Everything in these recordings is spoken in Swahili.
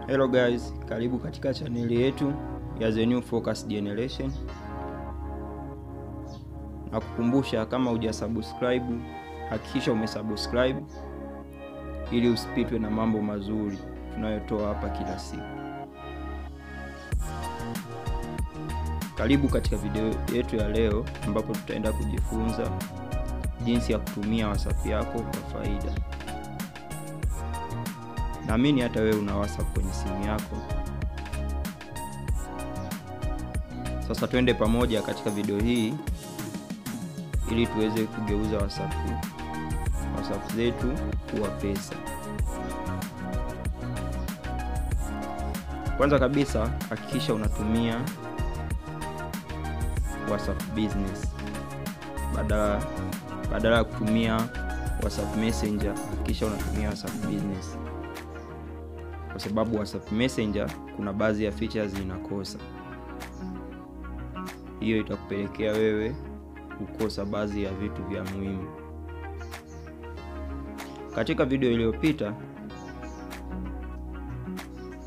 Hello guys, karibu katika chaneli yetu ya The New Focus Generation. Na kukumbusha kama hujasubscribe, hakikisha umesubscribe ili usipitwe na mambo mazuri tunayotoa hapa kila siku. Karibu katika video yetu ya leo ambapo tutaenda kujifunza jinsi ya kutumia WhatsApp yako kwa faida. Naamini hata wewe una WhatsApp kwenye simu yako. Sasa twende pamoja katika video hii ili tuweze kugeuza WhatsApp zetu kuwa pesa. Kwanza kabisa hakikisha unatumia WhatsApp Business. Badala ya kutumia WhatsApp Messenger, hakikisha unatumia WhatsApp Business. Kwa sababu WhatsApp Messenger kuna baadhi ya features zinakosa. Hiyo itakupelekea wewe kukosa baadhi ya vitu vya muhimu. Katika video iliyopita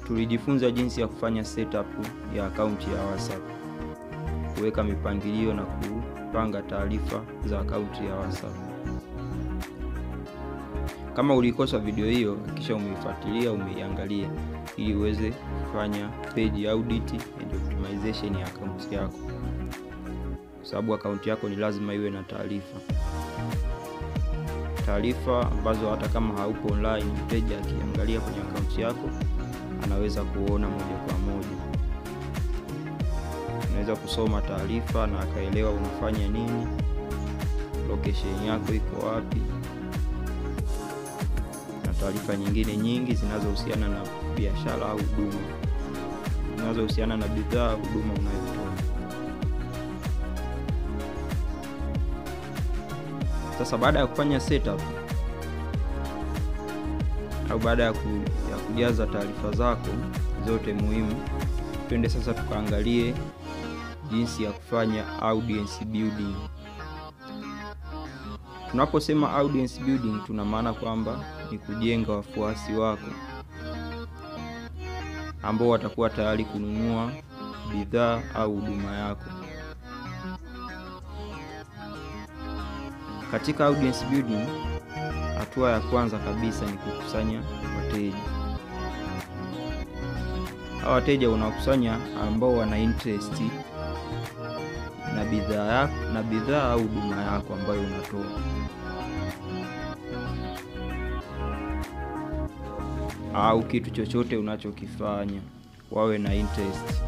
tulijifunza jinsi ya kufanya setup ya akaunti ya WhatsApp, kuweka mipangilio na kupanga taarifa za akaunti ya WhatsApp. Kama ulikosa video hiyo, kisha umeifuatilia, umeiangalia ili uweze kufanya page audit and optimization ya akaunti yako. Kwa sababu akaunti yako ni lazima iwe na taarifa ambazo hata kama haupo online, mteja akiangalia kwenye akaunti yako anaweza kuona moja kwa moja. Unaweza kusoma taarifa na akaelewa unafanya nini, location yako iko wapi, na taarifa nyingine nyingi zinazohusiana na biashara au huduma, zinazohusiana na bidhaa au huduma unayotoa. Sasa baada ya kufanya setup au baada ya kujaza taarifa zako zote muhimu, twende sasa tukaangalie jinsi ya kufanya audience building. Tunaposema audience building, tuna maana kwamba ni kujenga wafuasi wako ambao watakuwa tayari kununua bidhaa au huduma yako. Katika audience building, hatua ya kwanza kabisa ni kukusanya wateja. Hao wateja unakusanya ambao wana interest na bidhaa au huduma yako ambayo unatoa, au kitu chochote unachokifanya wawe na interest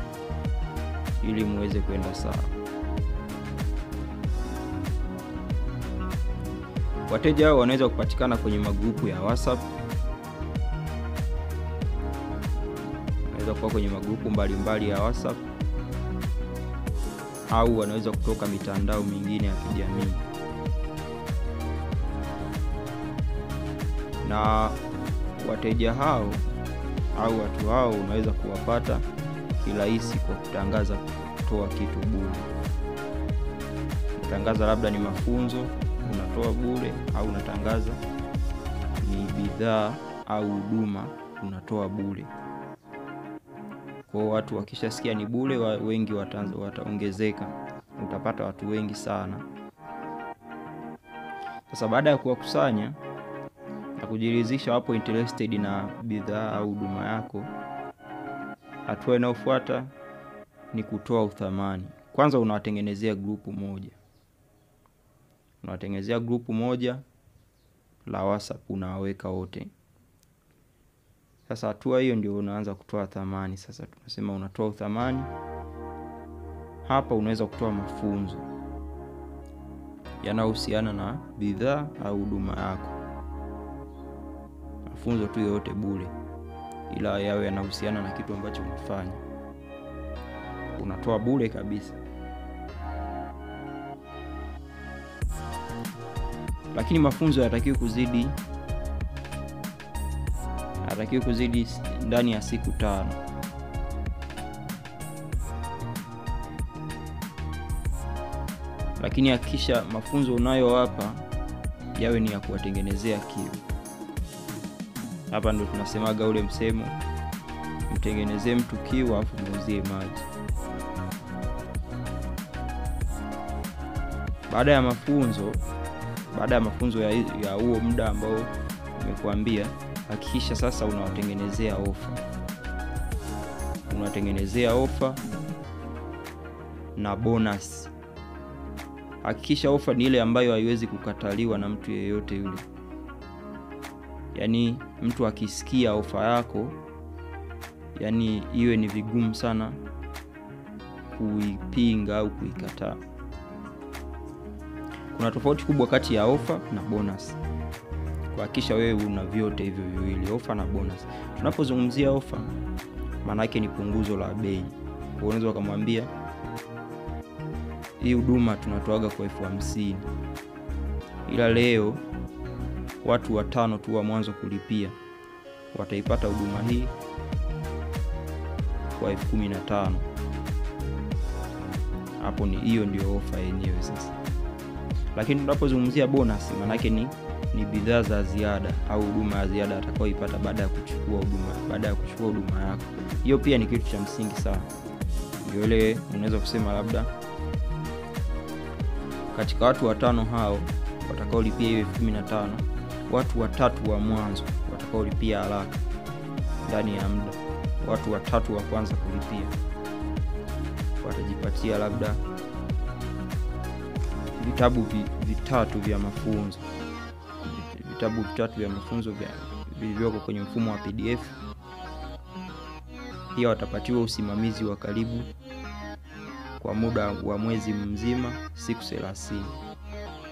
ili muweze kwenda sawa. Wateja hao wanaweza kupatikana kwenye magrupu ya WhatsApp. Wanaweza kuwa kwenye magrupu mbalimbali ya WhatsApp, au wanaweza kutoka mitandao mingine ya kijamii. Na wateja hao au watu hao unaweza kuwapata kirahisi kwa kutangaza kutoa kitu bure. Unatangaza labda ni mafunzo unatoa bure, au unatangaza ni bidhaa au huduma unatoa bure. Kwa watu wakishasikia ni bure, wengi wataongezeka, utapata watu wengi sana. Sasa baada ya kuwakusanya na kujiridhisha wapo interested na bidhaa au huduma yako, hatua inayofuata ni kutoa uthamani. Kwanza unawatengenezea grupu moja. Unawatengenezea grupu moja la WhatsApp, unawaweka wote. Sasa hatua hiyo ndio unaanza kutoa thamani. Sasa tunasema unatoa uthamani. Hapa unaweza kutoa mafunzo yanayohusiana na bidhaa au huduma yako. Mafunzo tu yote bure, ila yawe yanahusiana na kitu ambacho unafanya, unatoa bure kabisa. Lakini mafunzo hayatakiwi kuzidi ndani ya siku 5. Lakini hakikisha mafunzo unayowapa yawe ni ya kuwatengenezea kiu. Hapa ndo tunasemaga ule msemo, mtengenezee mtu kiu afu muuzie maji. Baada ya mafunzo ya huo muda ambao nimekuambia, hakikisha sasa unawatengenezea ofa. Unatengenezea ofa na bonus. Hakikisha ofa ni ile ambayo haiwezi kukataliwa na mtu yeyote yule. Yaani mtu akisikia ofa yako, yaani iwe ni vigumu sana kuipinga au kuikataa. Kuna tofauti kubwa kati ya ofa na bonus. Kuhakikisha wewe una vyote hivyo viwili, ofa na bonus. Tunapozungumzia ofa, maana yake ni punguzo la bei. Unaweza kumwambia hii huduma tunatoaga kwa 50,000. Ila leo watu 5 tu wa mwanzo kulipia wataipata huduma hii kwa 15,000. Hapo ni hiyo ndio ofa yenyewe sasa. Lakini tunapozungumzia bonus, maana yake ni bidhaa za ziada au huduma ya ziada atakayoipata baada ya kuchukua huduma yako. Hiyo pia ni kitu cha msingi sana. Ndio ile unaweza kusema labda katika watu 5 hao watakaolipia hiyo 15,000, watu 3 wa mwanzo watakaolipia haraka ndani ya muda, watu 3 wa kwanza kulipia watajipatia labda vitabu 3 vya mafunzo. Vitabu 3 vya mafunzo vilivyoko kwenye mfumo wa PDF. Pia watapatiwa usimamizi wa karibu kwa muda wa mwezi mzima, siku 30.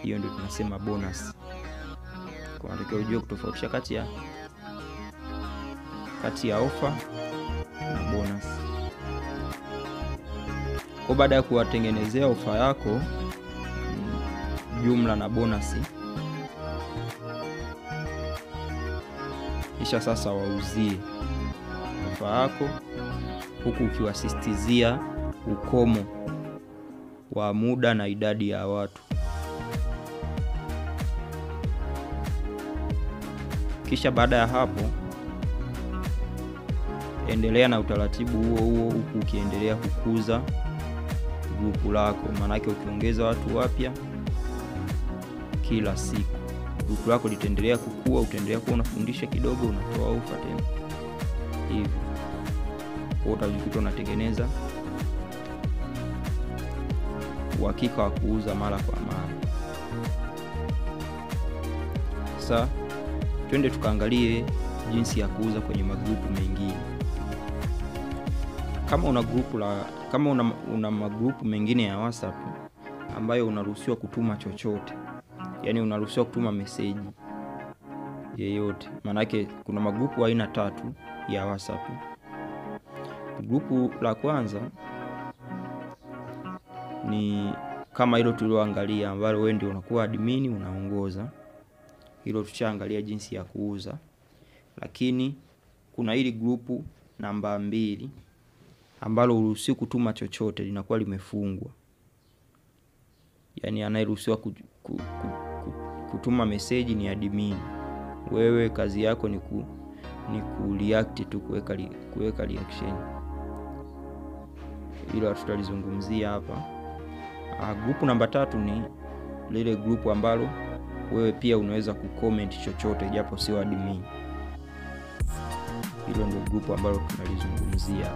Hiyo ndio tunasema bonus. Kwa nataka ujue kutofautisha kati ya ofa na bonus. Kwa baada ya kuwatengenezea ofa yako jumla na bonus, kisha sasa wauzie ofa yako huku ukiwasisitizia ukomo wa muda na idadi ya watu. Kisha baada ya hapo endelea na utaratibu huo huku ukiendelea kukuza grupu lako. Maana yake ukiongeza watu wapya kila siku, grupu lako litaendelea kukua, utaendelea kuwa unafundisha kidogo, unatoa ofa tena hivi. Kwa utajikuta unatengeneza uhakika wa kuuza mara kwa mara. Sasa twende tukaangalie jinsi ya kuuza kwenye magrupu mengine. Kama una magrupu mengine ya WhatsApp ambayo unaruhusiwa kutuma chochote, yani unaruhusiwa kutuma message yeyote. Maana yake kuna magrupu aina 3 ya WhatsApp. Grupu la kwanza ni kama hilo tulioangalia, ambalo wewe ndio unakuwa admin, unaongoza. Hilo tuchaangalia jinsi ya kuuza. Lakini kuna hili grupu namba 2 ambalo uruhusiwi kutuma chochote, linakuwa limefungwa. Yani anayeruhusiwa kutuma message ni admin. Wewe kazi yako ni react tu, kuweka reaction. Hilo tutalizungumzia hapa. Grupu namba 3 ni lile grupu ambalo wewe pia unaweza kucomment chochote japo sio admin. Hilo ndio grupu ambalo tunalizungumzia.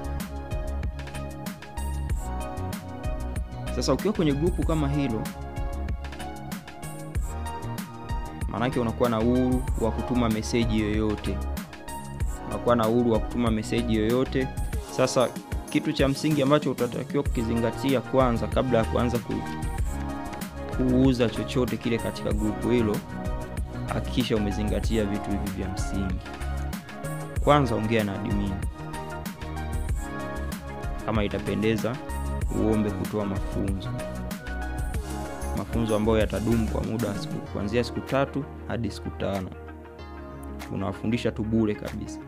Sasa ukiwa kwenye grupu kama hilo, maana yake unakuwa na uhuru wa kutuma message yoyote. Sasa kitu cha msingi ambacho utatakiwa kukizingatia kwanza kabla ya kuanza kuuza chochote kile katika grupu hilo, hakikisha umezingatia vitu hivi vya msingi. Kwanza, ongea na admin. Kama itapendeza, uombe kutoa mafunzo ambayo yatadumu kwa muda kuanzia siku 3 hadi siku 5. Unawafundisha tu bure kabisa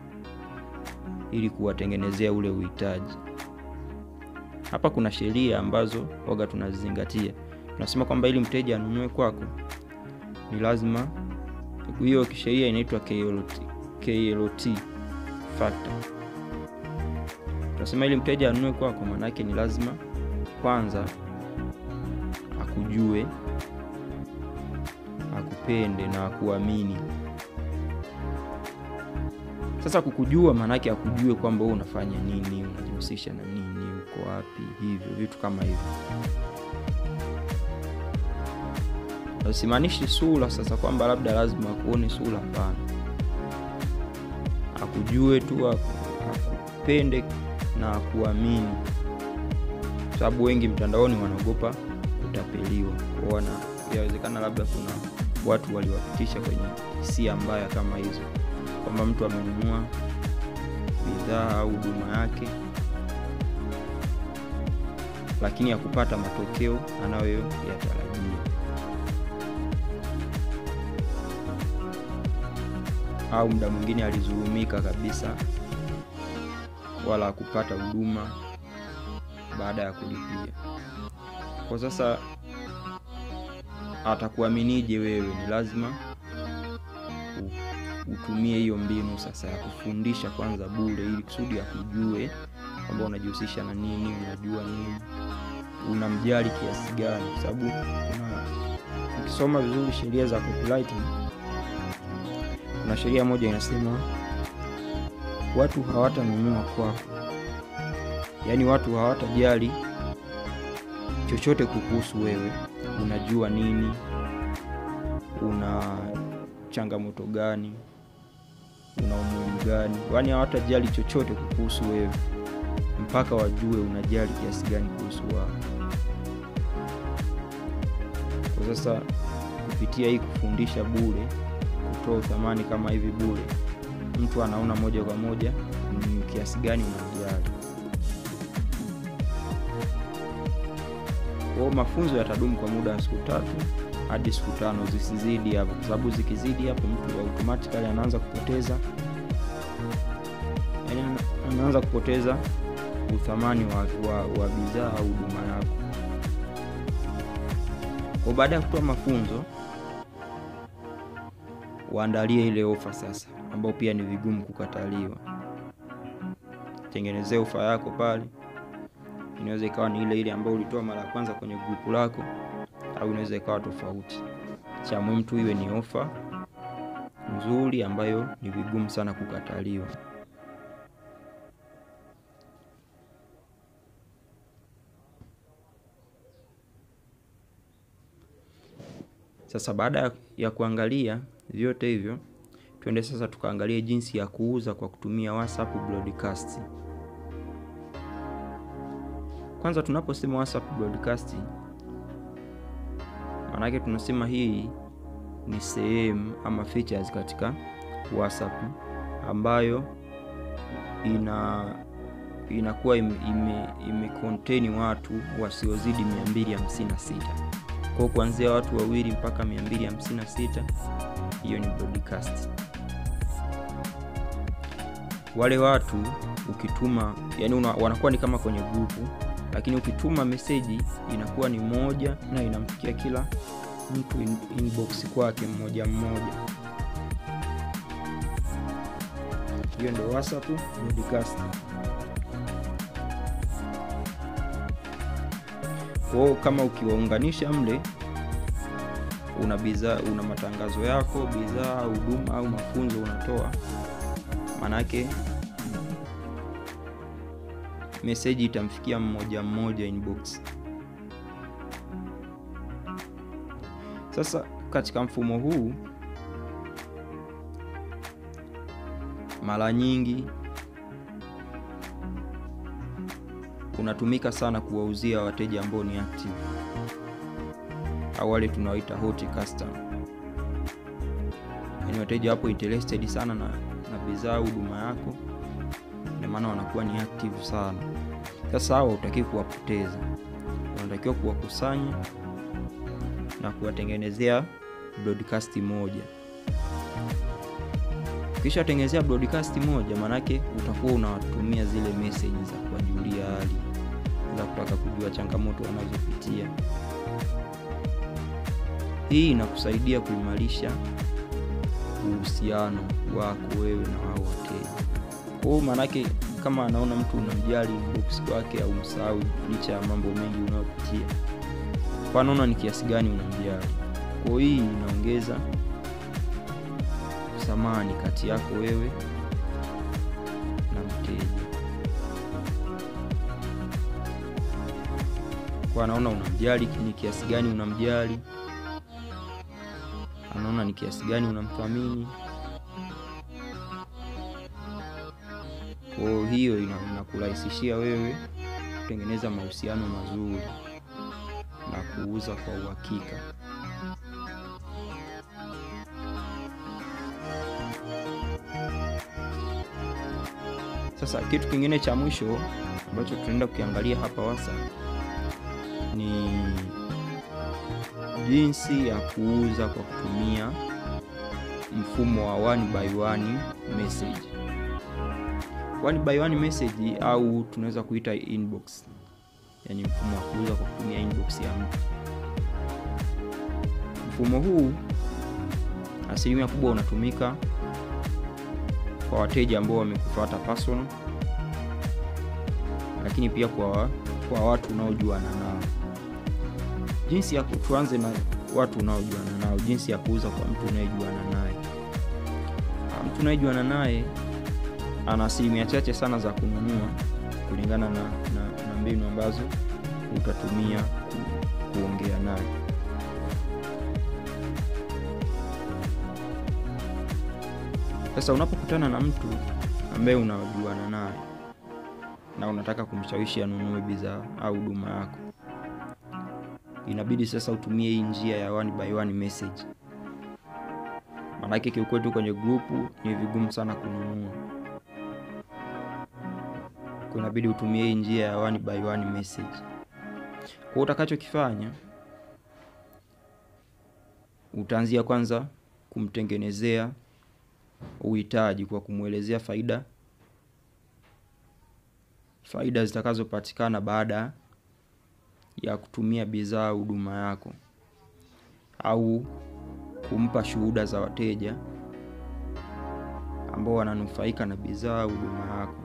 ili kuwatengenezea ule uhitaji. Hapa kuna sheria ambazo waga tunazizingatia. Tunasema kwamba ili mteja anunue kwako ni lazima, hiyo kisheria inaitwa KLT factor. Tunasema ili mteja anunue kwako, maana yake ni lazima kwanza akujue, akupende na akuamini. Sasa kukujua maana yake akujue kwamba wewe unafanya nini, unajihusisha na nini, uko wapi, hivyo vitu kama hivyo. Usimaanishi sura sasa kwamba labda lazima akuone sura, hapana. Akujue tu, akupende na akuamini. Sababu wengi mtandaoni wanaogopa kutapeliwa. Kuona inawezekana labda kuna watu waliwafikisha kwenye hisia mbaya kama hizo, kwamba mtu amenunua bidhaa au huduma yake lakini hakupata matokeo anayoyatarajia, au muda mwingine alizulumika kabisa wala hakupata huduma baada ya kulipia. Kwa sasa atakuaminije wewe? Ni lazima utumie hiyo mbinu sasa ya kufundisha kwanza bure, ili kusudi akujue kwamba unajihusisha na nini, unajua nini, unamjali kiasi gani. Kwa sababu ukisoma vizuri sheria za copywriting, kuna sheria moja inasema watu hawatanunua kwako, yaani watu hawatajali chochote kukuhusu wewe. Unajua nini, una changamoto gani, una umuhimu gani, yaani hawatajali chochote kukuhusu wewe mpaka wajue unajali kiasi gani kuhusu wao. Kwa sasa kupitia hii kufundisha bure, kutoa thamani kama hivi bure, mtu anaona moja kwa moja ni kiasi gani unajali. Kwa mafunzo yatadumu kwa muda wa siku 3 hadi siku 5, zisizidi hapo, kwa sababu zikizidi hapo mtu automatically anaanza kupoteza uthamani wa bidhaa au huduma yako. Kwa baada ya kutoa mafunzo, waandalie ile ofa sasa, ambayo pia ni vigumu kukataliwa. Tengenezea ofa yako pale. Inaweza ikawa ni ile ambayo ulitoa mara ya kwanza kwenye grupu lako, au inaweza ikawa tofauti. Cha muhimu tu iwe ni ofa nzuri ambayo ni vigumu sana kukataliwa. Sasa baada ya kuangalia vyote hivyo, tuende sasa tukaangalie jinsi ya kuuza kwa kutumia WhatsApp broadcast. Kwanza tunaposema WhatsApp broadcast, maana yake tunasema hii ni sehemu ama features katika WhatsApp ambayo inakuwa contain watu wasiozidi 256. Kwa kuanzia watu 2 mpaka 256, hiyo ni broadcast. Wale watu ukituma, yani wanakuwa ni kama kwenye grupu, lakini ukituma message inakuwa ni moja na inamfikia kila mtu inbox kwake mmoja mmoja. Hiyo ndio WhatsApp broadcast. Kwa kama ukiwaunganisha mle, una bidhaa, una matangazo yako, bidhaa, huduma au mafunzo unatoa, maana yake message itamfikia mmoja mmoja inbox. Sasa katika mfumo huu, mara nyingi unatumika sana kuwauzia wateja ambao ni active, au wale tunaoita hot customer. Yaani wateja hapo interested sana na bidhaa au huduma yako, na maana wanakuwa ni active sana. Sasa hao hutaki kuwapoteza, unatakiwa kuwakusanya na kuwatengenezea broadcast moja. Kisha tengenezea broadcast moja, maana yake utakuwa unawatumia zile message za kuwajulia hali, za kutaka kujua changamoto wanazopitia. Hii inakusaidia kuimarisha uhusiano wako wewe na wao wateja. Kwa hiyo maana yake kama anaona mtu unamjali inbox kwake au msahau licha ya mambo mengi unayopitia. Kwa anaona ni kiasi gani unamjali. Kwa hii inaongeza thamani kati yako wewe na mteja. Kwa anaona unamjali ni kiasi gani unamjali. Anaona ni kiasi gani unamthamini. Kwa hiyo inakurahisishia wewe kutengeneza mahusiano mazuri na kuuza kwa uhakika. Sasa kitu kingine cha mwisho ambacho tunaenda kukiangalia hapa WhatsApp ni jinsi ya kuuza kwa kutumia mfumo wa 1-by-1 message. 1-by-1 message au tunaweza kuita inbox. Yaani mfumo wa kuuza kwa kutumia inbox ya mtu. Mfumo huu asilimia kubwa unatumika kwa wateja ambao wamekufuata personal, lakini pia kwa watu unaojuana nao. Jinsi ya tuanze na watu unaojuana nao, jinsi ya kuuza kwa mtu unayejuana naye. Mtu unayejuana naye ana asilimia chache sana za kununua kulingana na mbinu ambazo utatumia kuongea naye. Sasa unapokutana na mtu ambaye unajuana naye na unataka kumshawishi anunue bidhaa au huduma yako, inabidi sasa utumie hii njia ya 1-by-1 message. Maana yake kiukweli kwenye grupu ni vigumu sana kununua. Kwa inabidi utumie hii njia ya 1-by-1 message. Kwa utakachokifanya, utaanzia kwanza kumtengenezea uhitaji kwa kumuelezea faida zitakazopatikana baada ya kutumia bidhaa au huduma yako, au kumpa shuhuda za wateja ambao wananufaika na bidhaa au huduma yako.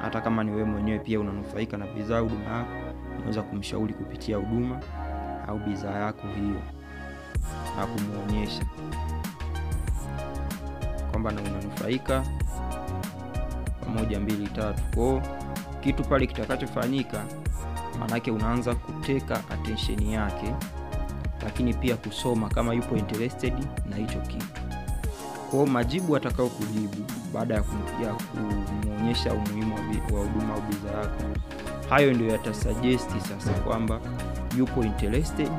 Hata kama ni wewe mwenyewe pia unanufaika na bidhaa au huduma yako, unaweza kumshauri kupitia huduma au bidhaa yako hiyo na kumuonyesha kwamba na unanufaika 1, 2, 3. Kwa kitu pale kitakachofanyika, manake unaanza kuteka attention yake, lakini pia kusoma kama yupo interested na hicho kitu. Kwa majibu atakao kujibu baada ya kumuonyesha umuhimu wa huduma au bidhaa yako, hayo ndio yatasuggest sasa kwamba yupo interested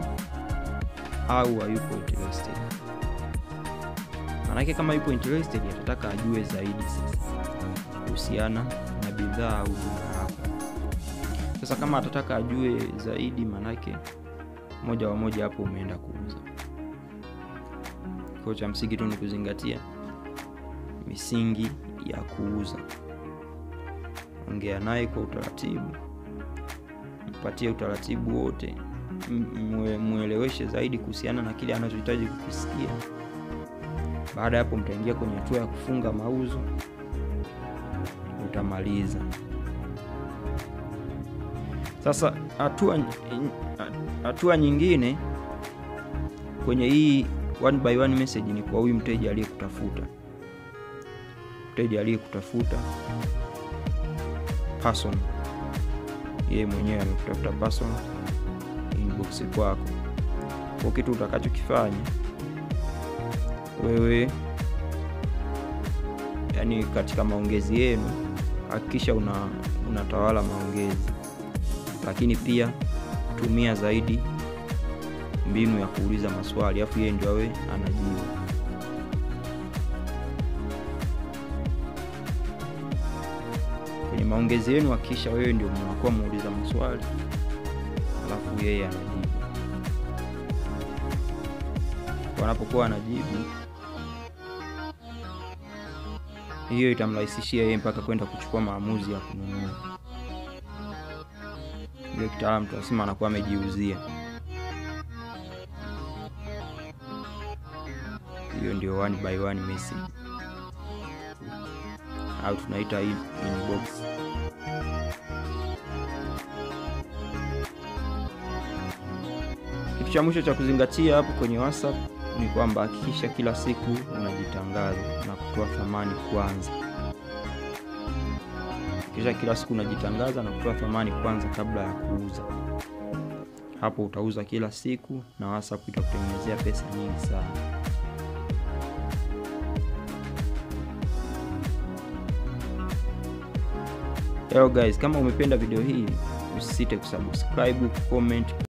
au hayupo interested. Manake kama yupo interested, atataka ajue zaidi sasa kuhusiana na bidhaa au huduma yako. Sasa kama atataka ajue zaidi, manake moja kwa moja hapo umeenda kuuza. Kwa cha msingi tu ni kuzingatia misingi ya kuuza. Ongea naye kwa utaratibu, mpatie utaratibu wote, mueleweshe zaidi kuhusiana na kile anachohitaji kukisikia. Baada hapo mtaingia kwenye hatua ya kufunga mauzo, utamaliza. Sasa hatua nyingine kwenye hii 1-by-1 message ni kwa huyu mteja aliyekutafuta. Mteja aliyekutafuta person, yeye mwenyewe amekutafuta person inbox kwako. Kwa kitu utakachokifanya wewe, yani katika maongezi yenu, hakikisha unatawala maongezi, lakini pia tumia zaidi mbinu ya kuuliza maswali, afu yeye ndio awe anajibu. Kwenye maongezi yenu hakikisha wewe ndio mnakuwa muuliza maswali, alafu yeye anajibu. Wanapokuwa anajibu, hiyo itamrahisishia yeye mpaka kwenda kuchukua maamuzi ya kununua. Ile kitaalamu tunasema anakuwa amejiuzia. Hiyo ndio 1-by-1 message. au tunaita inbox. Kitu cha mwisho cha kuzingatia hapo kwenye WhatsApp ni kwamba hakikisha kila siku unajitangaza na kutoa thamani kwanza. Kisha kila siku unajitangaza na kutoa thamani kwanza kabla ya kuuza. Hapo utauza kila siku na WhatsApp itakutengenezea pesa nyingi sana. Hello guys, kama umependa video hii usisite kusubscribe, comment